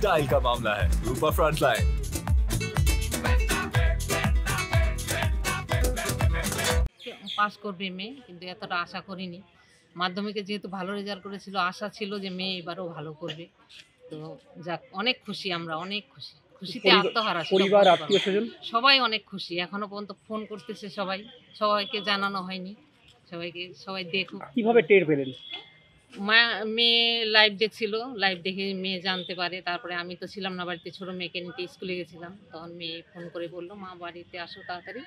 Style का मामला है। रूपा फ्रंटलाइन। পাস করবে মেয়ে, কিন্তু এতটা আশা করিনি। মাধ্যমিকে যেহেতু ভালো রেজাল্ট করেছিল, আশা ছিল যে মেয়ে এবারও ভালো করবে। তো যাক, অনেক খুশি আমরা, অনেক খুশি। খুশিতে আত্মহারা। পরিবার, আত্মীয়স্বজন সবাই অনেক খুশি। এখনো পর্যন্ত ফোন করতেছে সবাই, সবাইকে জানানো হয়নি। সবাই দেখুক। কিভাবে টের পেলেন? মেয়ে লাইভ দেখছিল, লাইভ দেখে মেয়ে জানতে পারে। তারপরে আমি তো ছিলাম না বাড়িতে, ছোট মেয়েকে নিতে স্কুলে গেছিলাম। তখন মেয়ে ফোন করে বললো, মা বাড়িতে আসো তাড়াতাড়ি,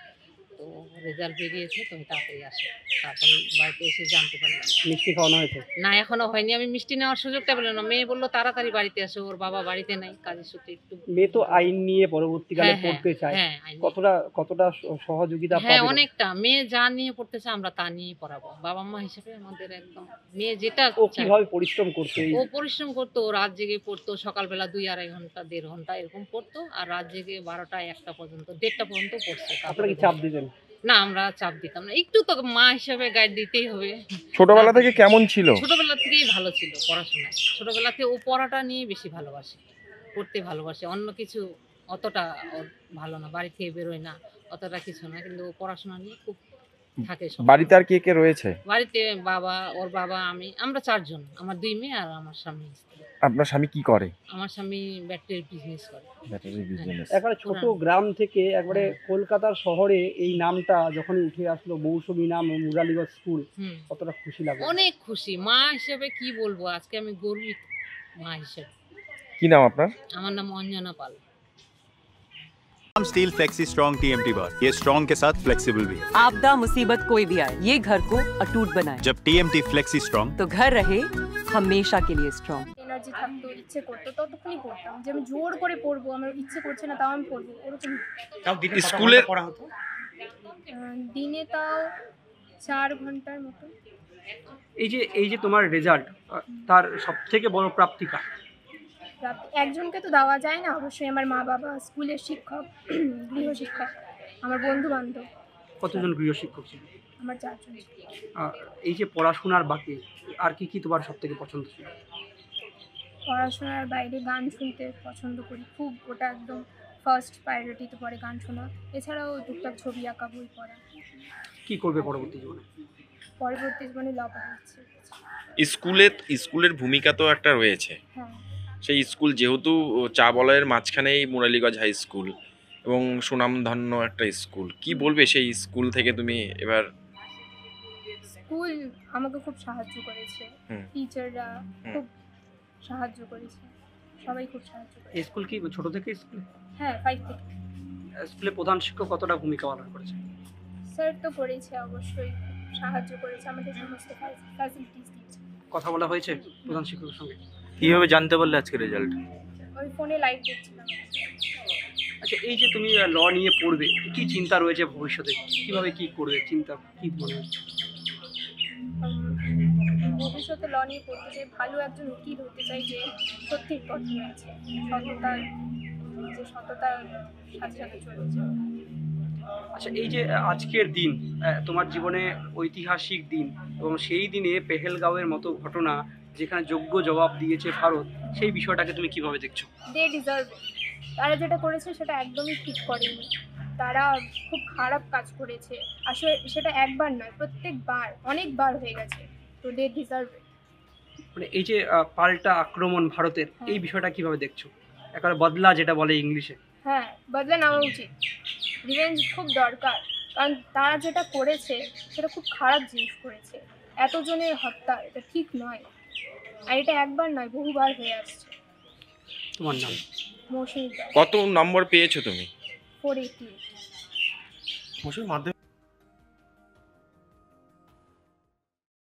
তো রেজাল্ট বেরিয়েছে, তুমি তাড়াতাড়ি আসো। তারপরে বাড়িতে এসে জানতে পারলাম। মিষ্টি খাওয়ানো হয়েছে? না, এখনো হয়নি। আমি মিষ্টি নেওয়ার সুযোগটা পেলাম না। মেয়ে বললো তাড়াতাড়ি বাড়িতে আসো, ওর বাবা বাড়িতে নাই, কাজের সূত্রে একটু। মেয়ে তো আইন নিয়ে পরবর্তীকালে পড়তে চায়, কতটা সহযোগিতা পাবে? হ্যাঁ, অনেকটা। মেয়ে যা নিয়ে পড়তে চায় আমরা তা নিয়ে পড়াবো। বাবা মা হিসেবে আমাদের একদম, মেয়ে যেটা ও কিভাবে পরিশ্রম করছে? ও পরিশ্রম করতো, রাত জেগে পড়তো। সকালবেলা 2-2.5 ঘন্টা, 1.5 ঘন্টা এরকম পড়তো, আর রাত জেগে 12টা 1টা পর্যন্ত, 1:30টা পর্যন্ত পড়ছে। আপনারা কি চাপ দিতেন? না, আমরা চাপ দিতাম না। একটু তো মা হিসেবে গাইড দিতেই হবে। ছোটবেলা থেকে কেমন ছিল? ছোটবেলা থেকেই ভালো ছিল পড়াশোনায়। ছোটবেলা থেকে ও পড়াটা নিয়ে বেশি ভালোবাসে, পড়তে ভালোবাসে। অন্য কিছু অতটা ওর ভালো না, বাড়ি থেকে বেরোয় না, অতটা কিছু না, কিন্তু ও পড়াশোনা নিয়ে খুব থাকে। বাড়িতে আর কে কে রয়েছে? বাড়িতে বাবা, ওর বাবা, আমি, আমরা 4 জন। আমার 2 মেয়ে আর আমার স্বামী। আপনার স্বামী কি করে? আমার স্বামী ব্যাটারির বিজনেস করে। Battery business. একবারে ছোট গ্রাম থেকে একবারে কলকাতার শহরে এই নামটা যখন উঠে আসলো, মৌসুমী নাম, মুরালিগঞ্জ স্কুল, কতটা খুশি লাগলো? অনেক খুশি। মা হিসেবে কি বলবো, আজকে আমি গর্বিত মা হিসেবে। কি নাম আপনার? আমার নাম Anjana Pal. Steel flexi strong TMT bar, ये स्ट्रॉन्ग के साथ फ्लेक्सिबल भी है। आपदा मुसीबत कोई भी आए, ये घर को अटूट बनाए। जब टीएमटी फ्लेक्सी स्ट्रॉन्ग, तो घर रहे हमेशा के लिए स्ट्रॉन्ग। এনার্জি থাকতো, ইচ্ছে করতো, ততক্ষণই পড়তাম। যে আমি জোর করে পড়বো, আমার ইচ্ছে করছে না তাও আমি পড়বো, এরকম। স্কুলে পড়া হতো? দিনে তাও 4 ঘন্টার মতো। এই যে তোমার রেজাল্ট, তার সবথেকে বড় প্রাপ্তিকা? একজনকে তো দেওয়া যায় না, অবশ্যই আমার মা বাবা, স্কুলের শিক্ষক, গৃহশিক্ষক, আমার বন্ধু বান্ধব। কতজন গৃহশিক্ষক ছিল? আমার 4 জন। এই যে পড়াশোনার বাকি আর কি তোমার সব থেকে পছন্দ ছিল? পড়াশোনার বাইরে গান শুনতে পছন্দ করি খুব, ওটা একদম ফার্স্ট প্রায়োরিটিতে পড়ে গান শোনা। এছাড়াও টুকটাক ছবি আঁকা, বই পড়া। কি করবে পরবর্তী জীবনে? পরবর্তী জীবনে ল পড়াচ্ছি। স্কুলের ভূমিকা তো একটা রয়েছে। হ্যাঁ, সেই স্কুল যেহেতু চা বলয়ের মাঝখানেই মুরালিগঞ্জ হাই স্কুল এবং সুনামধন্য একটা স্কুল, কি বলবে সেই স্কুল থেকে তুমি এবার? স্কুল আমাকে খুব সাহায্য করেছে, টিচাররা খুব সাহায্য করেছে, সবাই খুব সাহায্য করেছে। স্কুল কি ছোট থেকে স্কুল? হ্যাঁ, 5 থেকে। স্কুলে প্রধান শিক্ষক কতটা ভূমিকা পালন করেছে? স্যার তো করেছে, অবশ্যই সাহায্য করেছে, আমাদের সমস্ত ফ্যাসিলিটিস দিয়েছে। কথা বলা হয়েছে প্রধান শিক্ষকের সঙ্গে? কিভাবে জানতে পারলে আজকে রেজাল্ট? ওই ফোনে লাইভ দেখছিলাম। আচ্ছা, এই যে তুমি ল নিয়ে পড়বে, কি চিন্তা রয়েছে ভবিষ্যতে? কিভাবে কি করবে চিন্তা, কি মনে হচ্ছে? ভবিষ্যতে ল নিয়ে পড়তে চাই, ভালো একজন উকিল হতে চাই, যে সত্যির পথে রয়েছে, সততার সাথে সাথে চলেছে। আচ্ছা, এই যে আজকের দিন তোমার জীবনে ঐতিহাসিক দিন, এবং সেই দিনে পেহেলগাঁওয়ের মতো ঘটনা যেখানে যোগ্য জবাব দিয়েছে ভারত, সেই বিষয়টাকে তুমি কিভাবে দেখছো? They deserve. তারা যেটা করেছে সেটা একদমই ঠিক করেনি, তারা খুব খারাপ কাজ করেছে। আসলে সেটা একবার নয়, প্রত্যেকবার, অনেকবার হয়ে গেছে। তো দে ডিজার্ভ। মানে এই যে পাল্টা আক্রমণ ভারতের, এই বিষয়টা কিভাবে দেখছো? একেবারে বদলা যেটা বলে ইংলিশে। হ্যাঁ, বদলা নেওয়া উচিত। রিভেঞ্জ খুব দরকার, কারণ তারা যেটা করেছে সেটা খুব খারাপ জিনিস করেছে। এতজনের হত্যা, এটা ঠিক নয়। আর এটা একবার নয়, বহুবার হয়ে আসছে। তোমার নাম? কত নম্বর পেয়েছো তুমি? 488। মাধ্যমিক